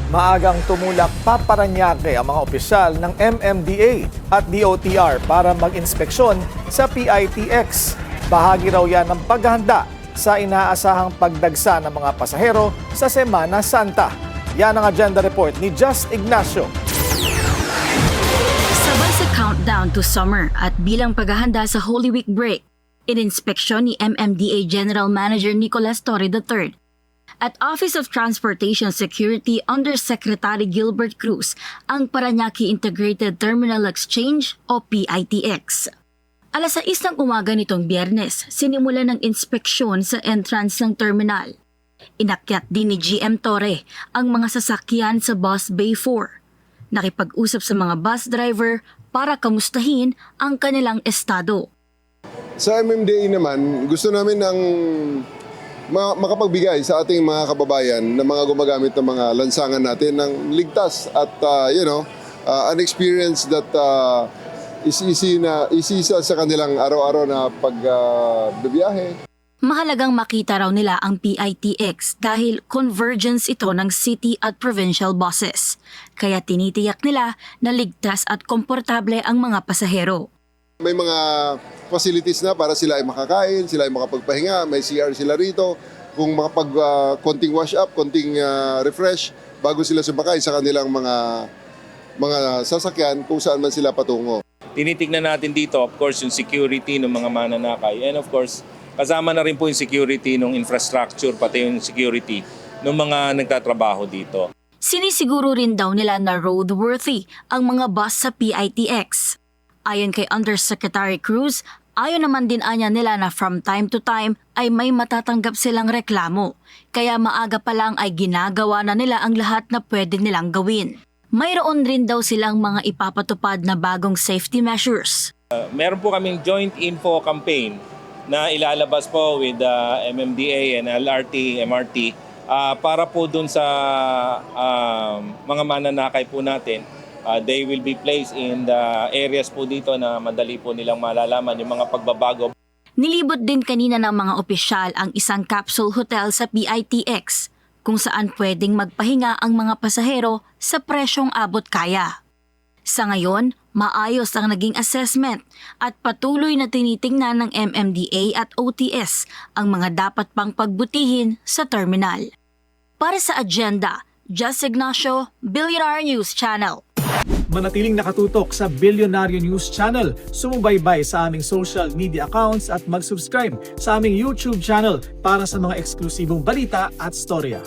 Maagang tumulak pa Parañaque ang mga opisyal ng MMDA at DOTR para mag-inspeksyon sa PITX. Bahagi raw yan ng paghahanda sa inaasahang pagdagsa ng mga pasahero sa Semana Santa. Yan ang agenda report ni Just Ignacio. Sabay sa countdown to summer at bilang paghahanda sa Holy Week break, ininspeksyon ni MMDA General Manager Nicolas Torre III at Office of Transportation Security Undersecretary Gilbert Cruz ang Parañaque Integrated Terminal Exchange o PITX. Alas 6 ng umaga nitong Biyernes, sinimula ng inspeksyon sa entrance ng terminal. Inakyat din ni GM Torre ang mga sasakyan sa Bus Bay 4. Nakipag-usap sa mga bus driver para kamustahin ang kanilang estado. Sa MMDA naman, gusto namin ng makapagbigay sa ating mga kababayan na mga gumagamit ng mga lansangan natin ng ligtas at an experience that is easy sa kanilang araw-araw na pagbibiyahe. Mahalagang makita raw nila ang PITX dahil convergence ito ng city at provincial buses. Kaya tinitiyak nila na ligtas at komportable ang mga pasahero. May mga facilities na para sila ay makakain, sila ay makapagpahinga, may CR sila rito. Kung konting wash up, konting refresh bago sila sumakay sa kanilang mga sasakyan kung saan man sila patungo. Tinitignan natin dito, of course, yung security ng mga mananakay and of course, kasama na rin po yung security ng infrastructure, pati yung security ng mga nagtatrabaho dito. Sinisiguro rin daw nila na roadworthy ang mga bus sa PITX. Ayon kay Undersecretary Cruz, ayon naman din anya nila na from time to time ay may matatanggap silang reklamo. Kaya maaga pa lang ay ginagawa na nila ang lahat na pwede nilang gawin. Mayroon rin daw silang mga ipapatupad na bagong safety measures. Meron po kaming joint info campaign na ilalabas po with MMDA and LRT, MRT para po dun sa mga mananakay po natin. They will be placed in the areas po dito na madali po nilang malalaman yung mga pagbabago. Nilibot din kanina ng mga opisyal ang isang capsule hotel sa PITX kung saan pwedeng magpahinga ang mga pasahero sa presyong abot kaya. Sa ngayon, maayos ang naging assessment at patuloy na tinitingnan ng MMDA at OTS ang mga dapat pang pagbutihin sa terminal. Para sa agenda, Just Ignacio, Billionaire News Channel. Manatiling nakatutok sa Billionaire News Channel, sumubaybay sa aming social media accounts at mag-subscribe sa aming YouTube channel para sa mga eksklusibong balita at storya.